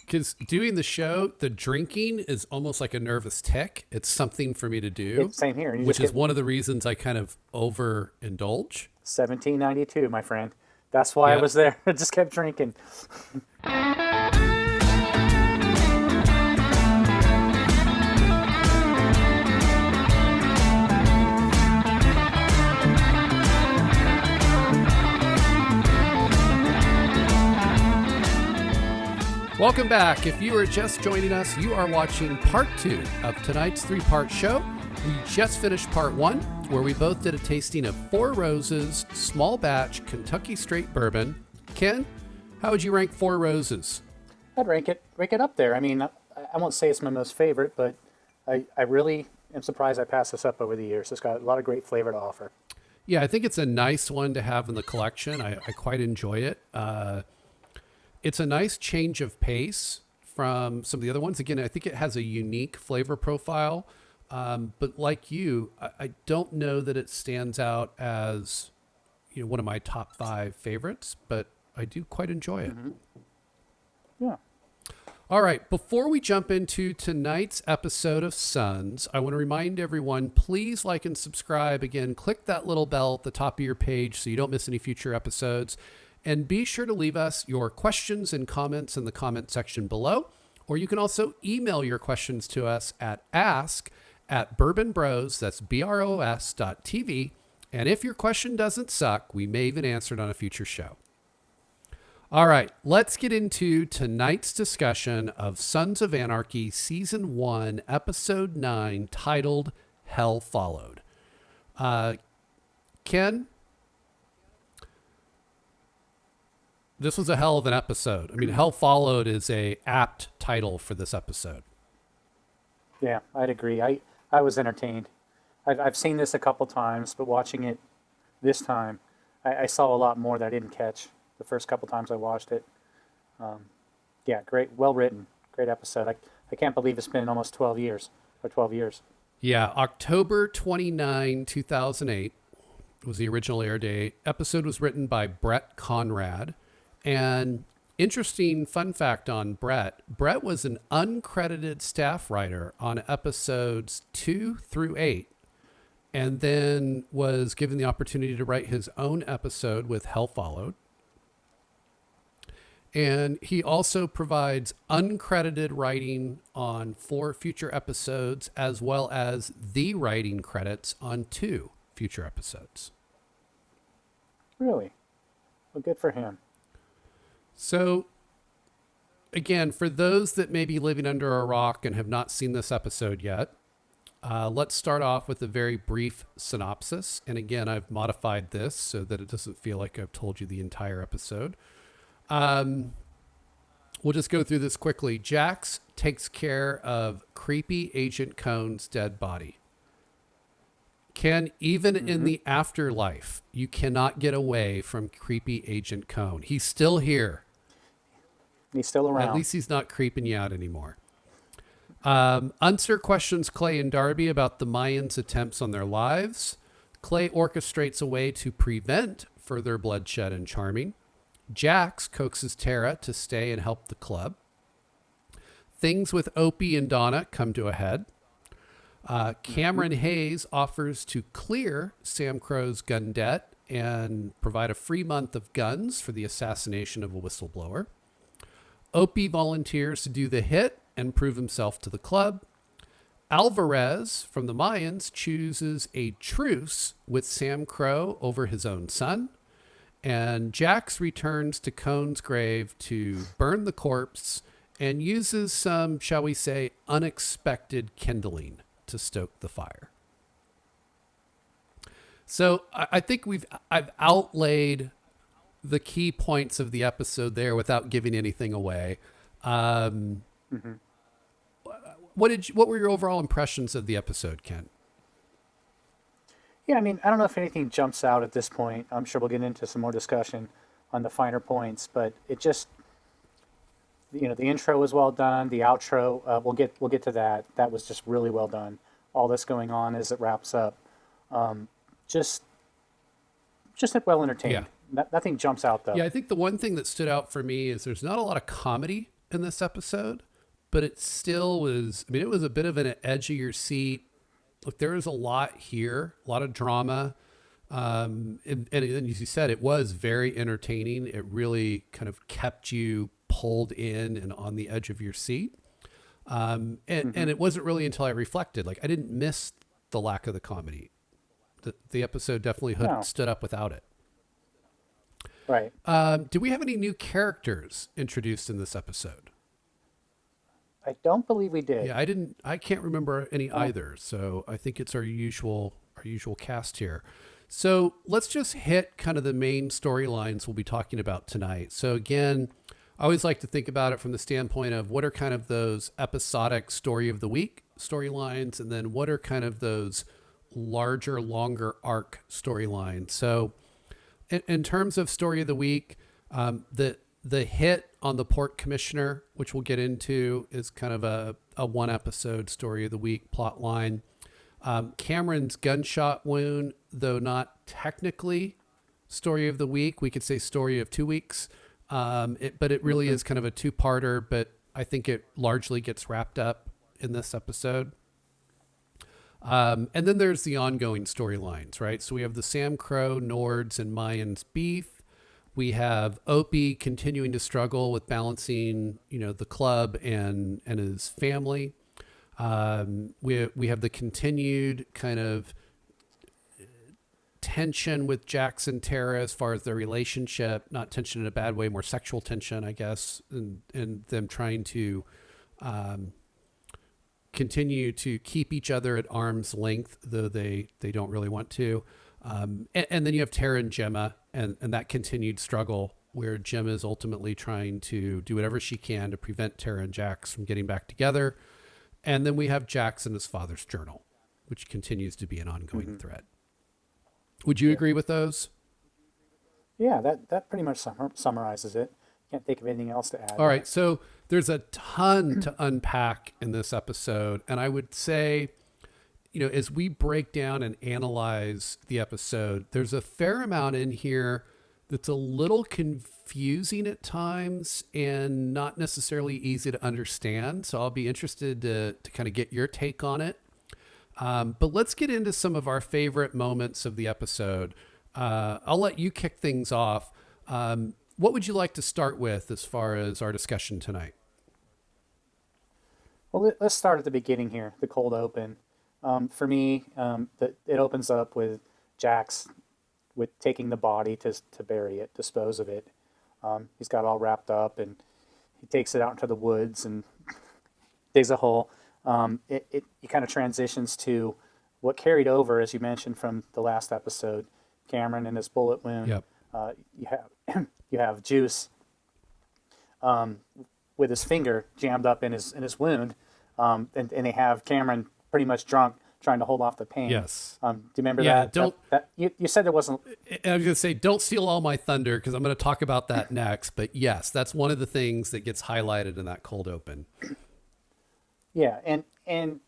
because doing the show, the drinking is almost like a nervous tick. It's something for me to do, Same here. You which just is get one of the reasons I kind of overindulge. 1792, my friend. That's why I Yeah. was there. I just kept drinking. Welcome back. If you are just joining us, you are watching part 2 of tonight's 3-part show. We just finished part 1, where we both did a tasting of Four Roses small batch Kentucky straight bourbon. Ken, how would you rank Four Roses? I'd rank it up there. I mean, I won't say it's my most favorite, but I really am surprised I passed this up over the years. It's got a lot of great flavor to offer. Yeah, I think it's a nice one to have in the collection. I quite enjoy it. It's a nice change of pace from some of the other ones. Again, I think it has a unique flavor profile. But like you, I don't know that it stands out as, one of my top 5 favorites, but I do quite enjoy it. Mm-hmm. Yeah. All right. Before we jump into tonight's episode of Sons, I want to remind everyone, please like and subscribe. Again, click that little bell at the top of your page so you don't miss any future episodes. And be sure to leave us your questions and comments in the comment section below. Or you can also email your questions to us at ask@bourbonbros, that's BROS.TV. And if your question doesn't suck, we may even answer it on a future show. All right, let's get into tonight's discussion of Sons of Anarchy, Season 1, Episode 9, titled Hell Followed. Ken? This was a hell of an episode. I mean, Hell Followed is a apt title for this episode. Yeah, I'd agree. I was entertained. I've seen this a couple times, but watching it this time, I saw a lot more that I didn't catch the first couple times I watched it. Yeah, great, well written, great episode. I can't believe it's been almost 12 years. Yeah, October 29, 2008 was the original air date. Episode was written by Brett Conrad. And interesting fun fact on Brett. Brett was an uncredited staff writer on episodes 2 through 8, and then was given the opportunity to write his own episode with Hell Followed. And he also provides uncredited writing on 4 future episodes, as well as the writing credits on 2 future episodes. Really? Well, good for him. So, again, for those that may be living under a rock and have not seen this episode yet, let's start off with a very brief synopsis. And again, I've modified this so that it doesn't feel like I've told you the entire episode. We'll just go through this quickly. Jax takes care of creepy Agent Cohn's dead body. Ken, even in the afterlife, you cannot get away from creepy Agent Cohn. He's still here. He's still around. At least he's not creeping you out anymore. Unser questions Clay and Darby about the Mayans' attempts on their lives. Clay orchestrates a way to prevent further bloodshed and charming. Jax coaxes Tara to stay and help the club. Things with Opie and Donna come to a head. Cameron Hayes offers to clear Sam Crow's gun debt and provide a free month of guns for the assassination of a whistleblower. Opie volunteers to do the hit and prove himself to the club. Alvarez from the Mayans chooses a truce with Sam Crow over his own son. And Jax returns to Cohn's grave to burn the corpse and uses some, shall we say, unexpected kindling to stoke the fire. So I think I've outlaid the key points of the episode there without giving anything away. What were your overall impressions of the episode, Ken? Yeah, I mean, I don't know if anything jumps out at this point. I'm sure we'll get into some more discussion on the finer points, but it just, the intro was well done. The outro, we'll get to that. That was just really well done. All this going on as it wraps up, just well entertained. Yeah. Nothing jumps out though. Yeah, I think the one thing that stood out for me is there's not a lot of comedy in this episode, but it still was, I mean, it was a bit of an edge of your seat. Look, there was a lot here, a lot of drama. And as you said, it was very entertaining. It really kind of kept you pulled in and on the edge of your seat. And it wasn't really until I reflected, like I didn't miss the lack of the comedy. The episode definitely stood up without it. Right. Do we have any new characters introduced in this episode? I don't believe we did. Yeah, I can't remember any either. So I think it's our usual cast here. So let's just hit kind of the main storylines we'll be talking about tonight. So again, I always like to think about it from the standpoint of what are kind of those episodic story of the week storylines, and then what are kind of those larger, longer arc storylines. So in terms of story of the week, the hit on the port commissioner, which we'll get into, is kind of a one episode story of the week plot line. Cameron's gunshot wound, though not technically story of the week, we could say story of 2 weeks. But it really is kind of a two-parter, but I think it largely gets wrapped up in this episode. And then there's the ongoing storylines, right? So we have the Sam Crow, Nords, and Mayans beef. We have Opie continuing to struggle with balancing, the club and his family. We have the continued kind of tension with Jax and Tara as far as their relationship, not tension in a bad way, more sexual tension, I guess, and them trying to continue to keep each other at arm's length, though they don't really want to. And then you have Tara and Gemma and that continued struggle where Gemma is ultimately trying to do whatever she can to prevent Tara and Jax from getting back together. And then we have Jax and his father's journal, which continues to be an ongoing thread. Would you agree with those? Yeah, that pretty much summarizes it. Can't think of anything else to add. All right. So there's a ton to unpack in this episode. And I would say, as we break down and analyze the episode, there's a fair amount in here that's a little confusing at times and not necessarily easy to understand. So I'll be interested to kind of get your take on it. But let's get into some of our favorite moments of the episode. I'll let you kick things off. What would you like to start with as far as our discussion tonight? Well, let's start at the beginning here, the cold open. For me, it opens up with Jax with taking the body to bury it, dispose of it. He's got it all wrapped up, and he takes it out into the woods and digs a hole. It kind of transitions to what carried over, as you mentioned from the last episode, Cameron and his bullet wound. Yep. You have Juice with his finger jammed up in his wound, and they have Cameron pretty much drunk trying to hold off the pain. Yes. Do you remember that? You said there wasn't. I was going to say, don't steal all my thunder because I'm going to talk about that next. But yes, that's one of the things that gets highlighted in that cold open. Yeah, and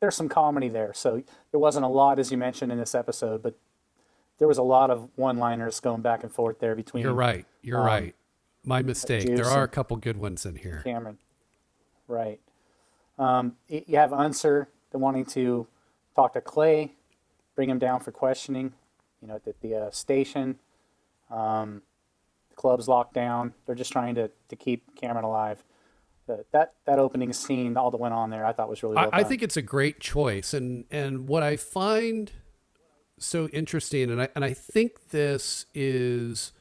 there's some comedy there. So there wasn't a lot, as you mentioned, in this episode, but there was a lot of one-liners going back and forth there between. You're right. Right. My mistake. Juice There are a couple good ones in here. Cameron. Right. You have Unser wanting to talk to Clay, bring him down for questioning, at the station. The club's locked down. They're just trying to keep Cameron alive. That opening scene, all that went on there, I thought was really well done. I think it's a great choice. And what I find so interesting, and I think this is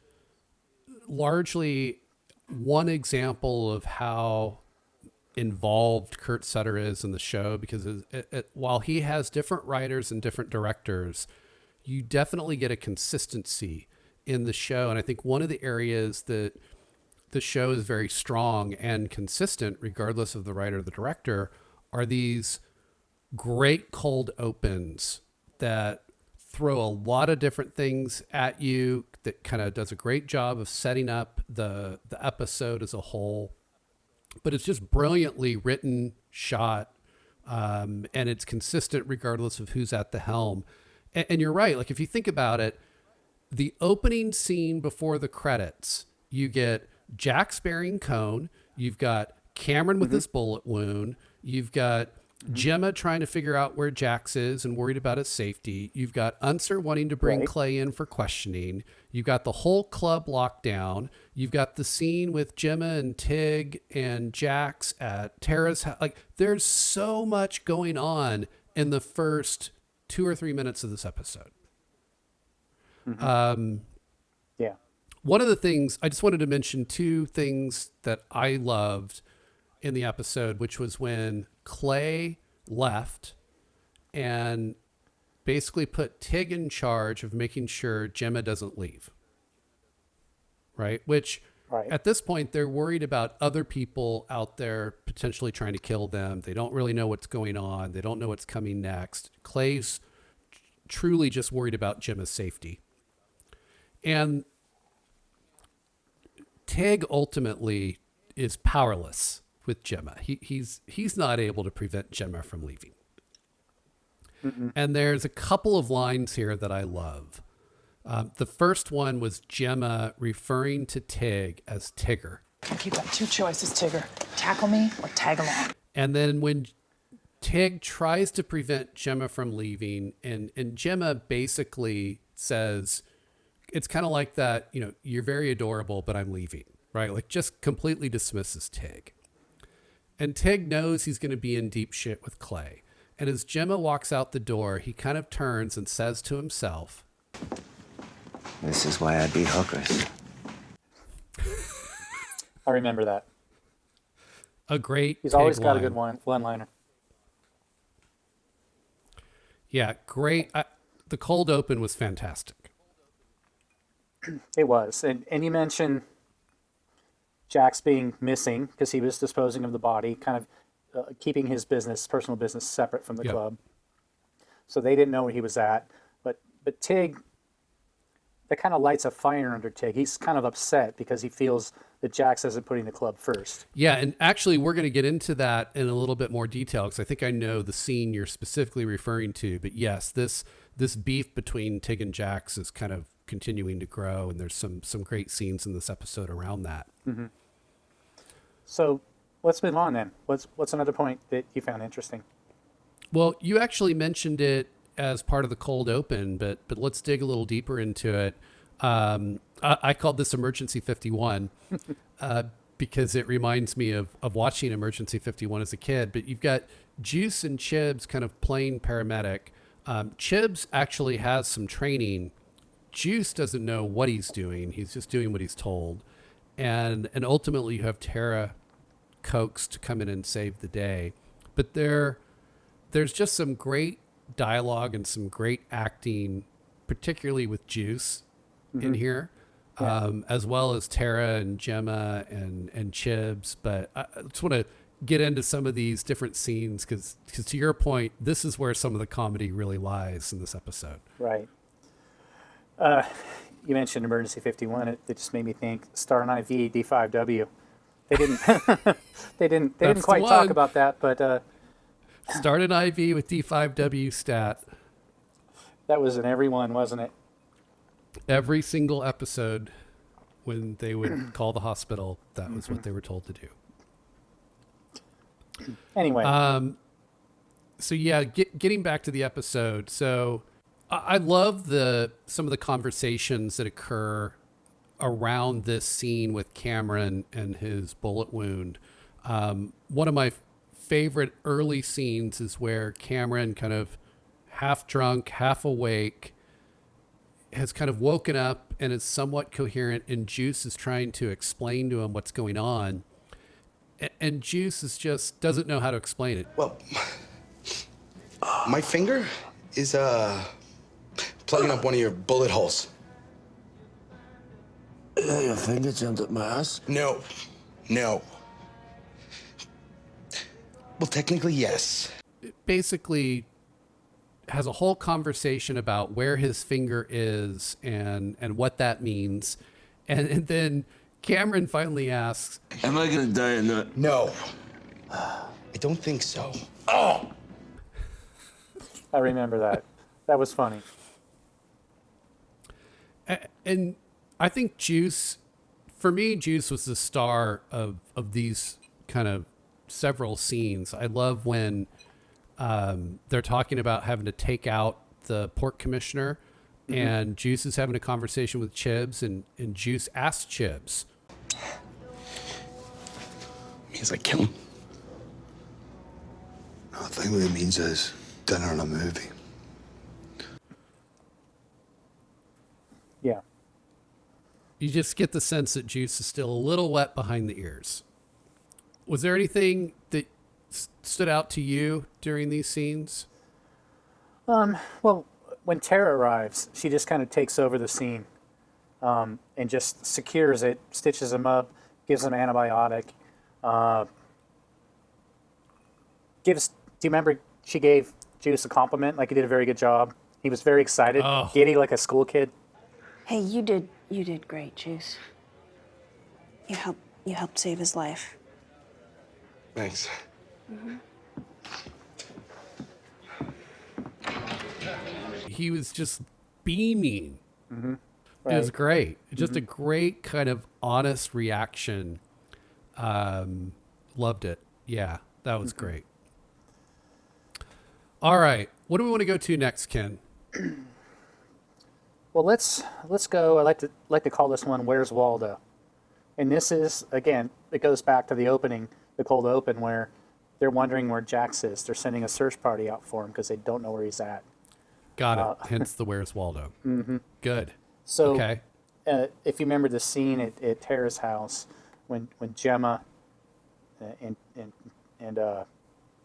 largely one example of how involved Kurt Sutter is in the show, because while he has different writers and different directors, you definitely get a consistency in the show. And I think one of the areas that the show is very strong and consistent, regardless of the writer or the director, are these great cold opens that throw a lot of different things at you, that kind of does a great job of setting up the episode as a whole. But it's just brilliantly written, shot, and it's consistent regardless of who's at the helm. And you're right. Like, if you think about it, the opening scene before the credits, you get Jax bearing Cone, You've got Cameron with his bullet wound. You've got Gemma trying to figure out where Jax is and worried about his safety. You've got Unser wanting to bring Right. Clay in for questioning. You've got the whole club locked down. You've got the scene with Gemma and Tig and Jax at Tara's house. Like, there's so much going on in the first 2 or 3 minutes of this episode. Yeah. One of the things, I just wanted to mention 2 things that I loved in the episode, which was when Clay left and basically put Tig in charge of making sure Gemma doesn't leave. Right? Which Right. at this point, they're worried about other people out there potentially trying to kill them. They don't really know what's going on. They don't know what's coming next. Clay's truly just worried about Gemma's safety. And Tig ultimately is powerless with Gemma. He's not able to prevent Gemma from leaving. And there's a couple of lines here that I love. The first one was Gemma referring to Tig as Tigger. You've got 2 choices, Tigger. Tackle me or tag along. And then when Tig tries to prevent Gemma from leaving, and Gemma basically says, it's kind of like that, you're very adorable, but I'm leaving, right? Like, just completely dismisses Tig. And Tig knows he's going to be in deep shit with Clay. And as Gemma walks out the door, he kind of turns and says to himself, This is why I beat hookers. I remember that. a great He's Tig always got a line. good one-liner. Yeah, great. The cold open was fantastic. It was. And you mentioned Jax being missing because he was disposing of the body, kind of keeping his personal business separate from the Yep. club. So they didn't know where he was at. But Tig, that kind of lights a fire under Tig. He's kind of upset because he feels that Jax isn't putting the club first. Yeah, and actually, we're going to get into that in a little bit more detail because I think I know the scene you're specifically referring to. But yes, this beef between Tig and Jax is kind of continuing to grow, and there's some great scenes in this episode around that. So let's move on then. What's another point that you found interesting? Well, you actually mentioned it as part of the cold open, but let's dig a little deeper into it. I called this Emergency 51 because it reminds me of watching Emergency 51 as a kid. But you've got Juice and Chibs kind of playing paramedic. Chibs actually has some training. Juice doesn't know what he's doing. He's just doing what he's told. And ultimately you have Tara coaxed to come in and save the day. But there's just some great dialogue and some great acting, particularly with Juice in here, as well as Tara and Gemma and Chibs. But I just want to get into some of these different scenes because to your point, this is where some of the comedy really lies in this episode. Right. You mentioned Emergency 51. It just made me think Star and IV D5W. They didn't they didn't That's the quite talk one. about that, but Start an IV with D5W stat. that was in every one, wasn't it? Every single episode when they would call the hospital, that was what they were told to do. Anyway, So yeah, getting back to the episode. So I love some of the conversations that occur around this scene with Cameron and his bullet wound. One of my favorite early scenes is where Cameron, kind of half drunk, half awake, has kind of woken up and is somewhat coherent, and Juice is trying to explain to him what's going on. And Juice just doesn't know how to explain it. Well, my finger is plugging up one of your bullet holes. Your finger jumped up my ass? No. Well, technically, yes. Basically has a whole conversation about where his finger is and what that means. And then Cameron finally asks, Am I gonna die or not? No. I don't think so. Oh! I remember that. That was funny. and I think Juice For me, Juice was the star of these kind of several scenes. I love when they're talking about having to take out the pork commissioner, and Juice is having a conversation with Chibs, and Juice asks Chibs, Means I kill him. I think what it means is dinner and a movie. Yeah. you just get the sense that Juice is still a little wet behind the ears. Was there anything that stood out to you during these scenes? Well, when Tara arrives, she just kind of takes over the scene, and just secures it, stitches him up, gives him an antibiotic. Do you remember she gave Juice a compliment? Like, he did a very good job. He was very excited, giddy like a school kid. Hey, you did great, Juice. You helped save his life. Thanks. He was just beaming. It was Right. great. Just a great kind of honest reaction. Loved it. Yeah, that was great. All right. What do we want to go to next, Ken? Well, let's go. I like to call this one "Where's Waldo," and this is, again, it goes back to the opening, the cold open, where they're wondering where Jax is. They're sending a search party out for him because they don't know where he's at. Got it. Hence the Where's Waldo. Good. So, Okay. If you remember the scene at Tara's house when Gemma and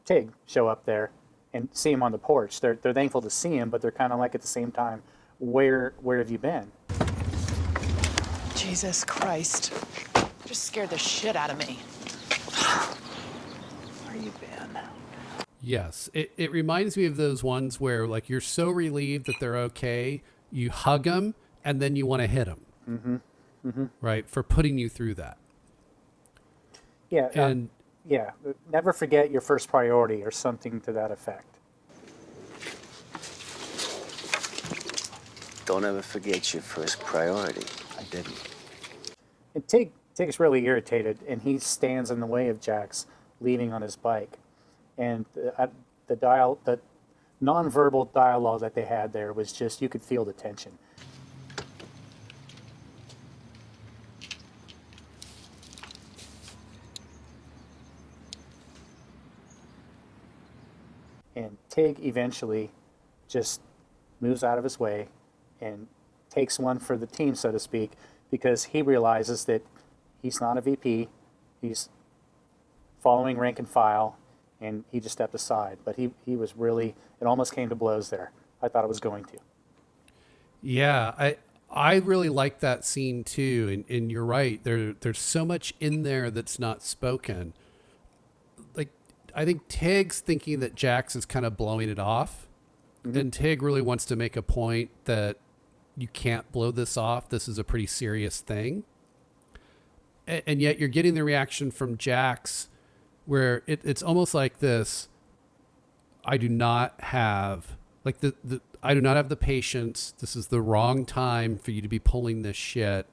Tig show up there and see him on the porch, they're thankful to see him, but they're kind of like at the same time, where have you been? Jesus Christ. Just scared the shit out of me. Where you been? Yes. It reminds me of those ones where, like, you're so relieved that they're okay, you hug them, and then you want to hit them. Right? For putting you through that. Yeah, And yeah. Never forget your first priority or something to that effect. Don't ever forget your first priority. I didn't. And Tig's really irritated, and he stands in the way of Jax leaving on his bike. And the nonverbal dialogue that they had there was just, you could feel the tension. And Tig eventually just moves out of his way and takes one for the team, so to speak, because he realizes that he's not a VP. He's following rank and file, and he just stepped aside. But he was really, it almost came to blows there. I thought it was going to. yeah, I really like that scene too. And you're right. There's so much in there that's not spoken. Like, I think Tig's thinking that Jax is kind of blowing it off. And Tig really wants to make a point that you can't blow this off. This is a pretty serious thing. And yet you're getting the reaction from Jax where it's almost like this, I do not have, like, I do not have the patience. This is the wrong time for you to be pulling this shit.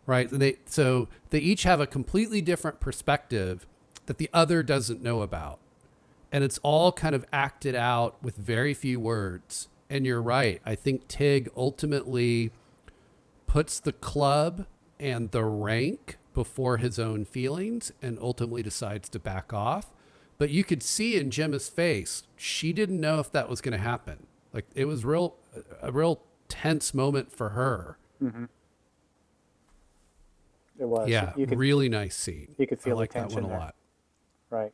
Right? So they each have a completely different perspective that the other doesn't know about. And it's all kind of acted out with very few words. And you're right. I think Tig ultimately puts the club and the rank before his own feelings and ultimately decides to back off. But you could see in Gemma's face, she didn't know if that was going to happen. Like, it was a real tense moment for her. It was. Yeah, You could, really nice scene. you could feel I the like that tension one a there. lot. right.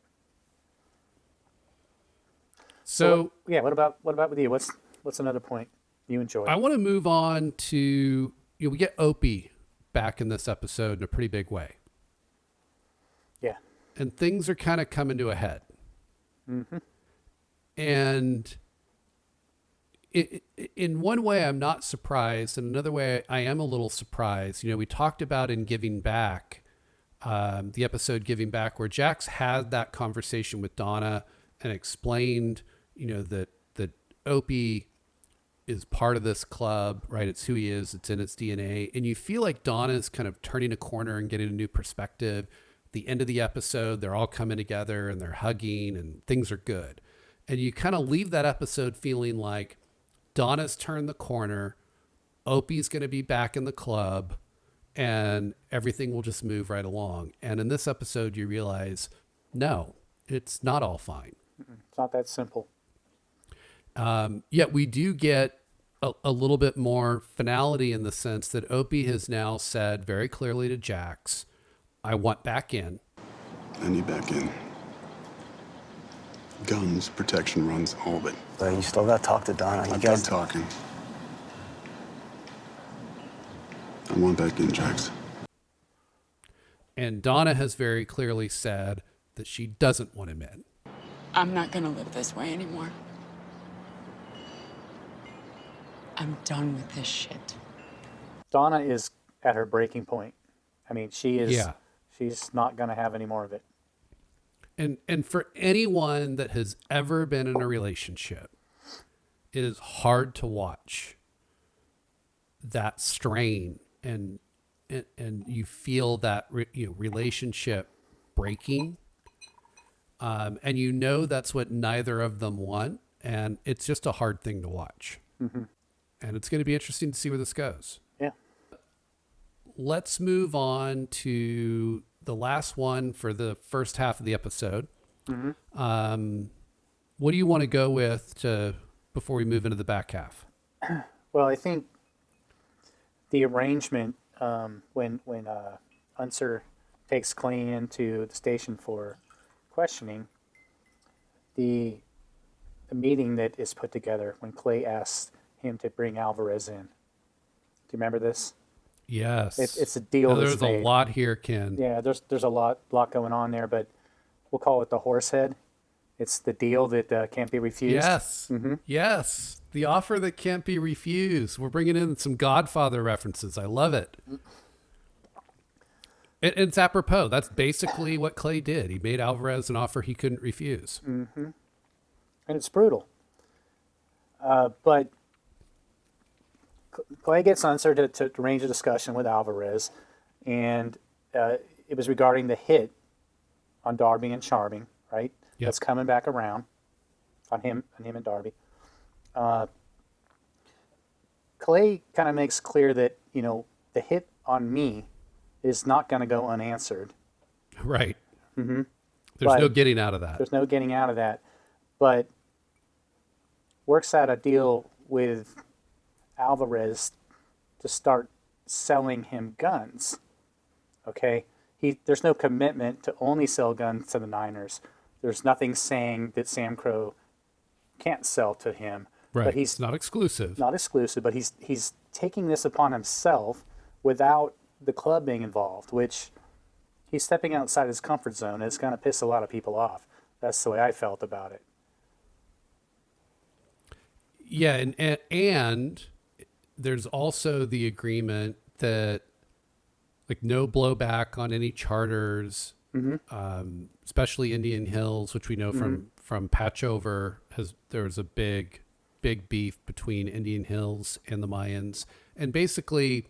So Yeah, what about with you? What's another point you enjoyed? I want to move on to, we get Opie back in this episode in a pretty big way. Yeah. And things are kind of coming to a head. And in one way, I'm not surprised. In another way, I am a little surprised. We talked about in Giving Back, the episode Giving Back, where Jax had that conversation with Donna and explained, that Opie is part of this club, right? It's who he is. It's in its DNA. And you feel like Donna's kind of turning a corner and getting a new perspective. The end of the episode, they're all coming together and they're hugging and things are good. And you kind of leave that episode feeling like Donna's turned the corner. Opie's going to be back in the club and everything will just move right along. And in this episode, you realize, no, it's not all fine. It's not that simple. Yet we do get a little bit more finality in the sense that Opie has now said very clearly to Jax, I want back in. I need back in. Guns, protection runs, all of it. But you still got to talk to Donna. I'm done talking. I want back in, Jax. And Donna has very clearly said that she doesn't want him in. I'm not gonna live this way anymore. I'm done with this shit. Donna is at her breaking point. I mean, she is. Yeah. She's not going to have any more of it. And for anyone that has ever been in a relationship, it is hard to watch that strain and you feel that relationship breaking, and you know that's what neither of them want, and it's just a hard thing to watch. Mm-hmm. And it's going to be interesting to see where this goes. Yeah. Let's move on to the last one for the first half of the episode. Mm-hmm. What do you want to go with before we move into the back half? Well, I think the arrangement when Unser takes Clay into the station for questioning, the meeting that is put together when Clay asks him to bring Alvarez in. Do you remember this? Yes. It's a deal. Now, that's there's a made. lot here, Ken. Yeah, there's a lot going on there, but we'll call it the horse head. It's the deal that can't be refused. Yes. Mm-hmm. Yes. The offer that can't be refused. We're bringing in some Godfather references. I love it. It's apropos. That's basically what Clay did. He made Alvarez an offer he couldn't refuse. Mm-hmm. And it's brutal. But Clay gets Unser to arrange a discussion with Alvarez, and it was regarding the hit on Darby and Charming, right? Yep. That's coming back around on him and Darby. Clay kind of makes clear that, the hit on me is not going to go unanswered. Right. Mm-hmm. There's no getting out of that. There's no getting out of that. But works out a deal with Alvarez to start selling him guns. Okay? There's no commitment to only sell guns to the Niners. There's nothing saying that Sam Crow can't sell to him. Right. But he's it's not exclusive. Not exclusive, but he's taking this upon himself without the club being involved, which he's stepping outside his comfort zone, and it's going to piss a lot of people off. That's the way I felt about it. Yeah, and there's also the agreement that no blowback on any charters, especially Indian Hills, which we know from Patchover there was a big beef between Indian Hills and the Mayans, and basically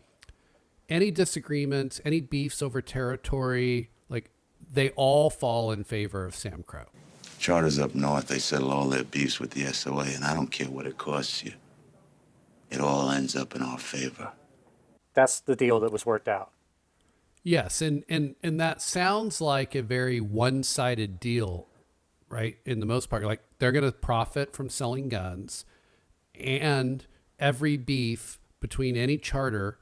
any disagreements, any beefs over territory, they all fall in favor of Sam Crow. Charters up north, they settle all their beefs with the SOA, and I don't care what it costs you. It all ends up in our favor. That's the deal that was worked out. Yes, and that sounds like a very one-sided deal, right? In the most part, they're going to profit from selling guns, and every beef between any charter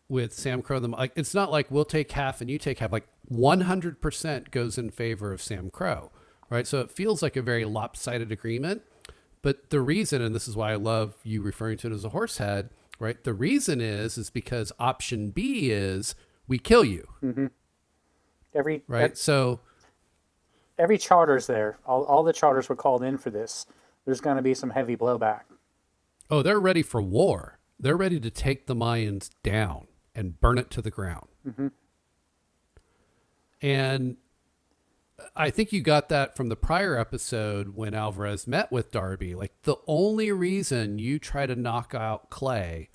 with Sam Crow, it's not like we'll take half and you take half. 100% goes in favor of Sam Crow, right? So it feels like a very lopsided agreement. But the reason, and this is why I love you referring to it as a horse head, right? The reason is because option B is we kill you. Mm-hmm. So every charter's there. All the charters were called in for this. There's going to be some heavy blowback. Oh, they're ready for war. They're ready to take the Mayans down and burn it to the ground. Mm-hmm. And I think you got that from the prior episode when Alvarez met with Darby. Like, the only reason you try to knock out Clay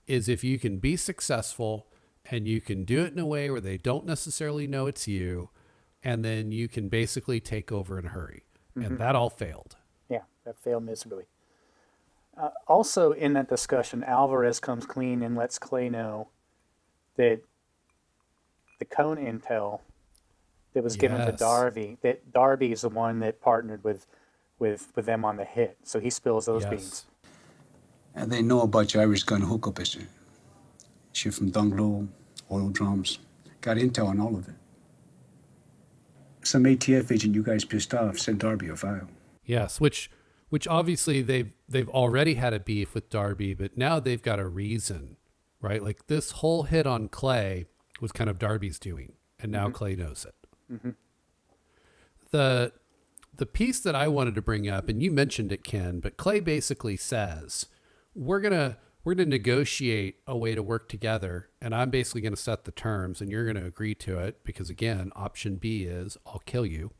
is if you can be successful and you can do it in a way where they don't necessarily know it's you, and then you can basically take over in a hurry. And that all failed. Yeah, that failed miserably. Also, in that discussion, Alvarez comes clean and lets Clay know that the cone intel that was given to Yes. Darby, that Darby is the one that partnered with them on the hit. So he spills those Yes. beans. And they know about your Irish gun hookup issue. Shit from Dunglow, oil drums. Got intel on all of it. Some ATF agent you guys pissed off sent Darby a file. Yes, which obviously they've already had a beef with Darby, but now they've got a reason, right? Like, this whole hit on Clay was kind of Darby's doing, and now Clay knows it. The piece that I wanted to bring up, and you mentioned it, Ken, but Clay basically says, we're gonna negotiate a way to work together, and I'm basically gonna set the terms, and you're gonna agree to it, because again, option B is I'll kill you.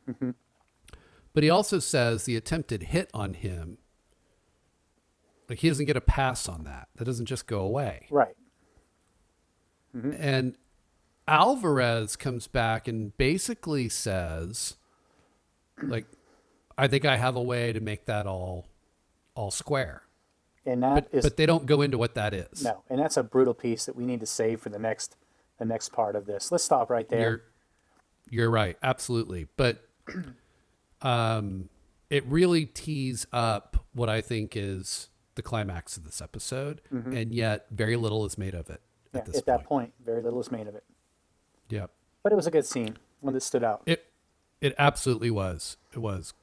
But he also says the attempted hit on him, like, he doesn't get a pass on that. That doesn't just go away. Right. And Alvarez comes back and basically says, like, I think I have a way to make that all square. And that is, But they don't go into what that is. no, and that's a brutal piece that we need to save for the next part of this. Let's stop right there. You're right, absolutely. But it really tees up what I think is the climax of this episode, and yet very little is made of it Yeah, at this at that point, very little is made of it. Yep. But it was a good scene, one that stood out. It absolutely was. It was.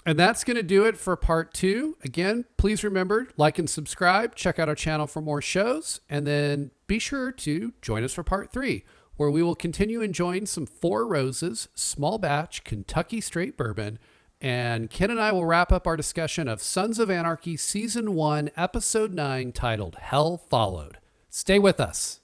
And that's going to do it for part 2. Again, please remember, like and subscribe. Check out our channel for more shows. And then be sure to join us for part 3, where we will continue enjoying some Four Roses small batch Kentucky straight bourbon. And Ken and I will wrap up our discussion of Sons of Anarchy Season 1, Episode 9, titled Hell Followed. Stay with us.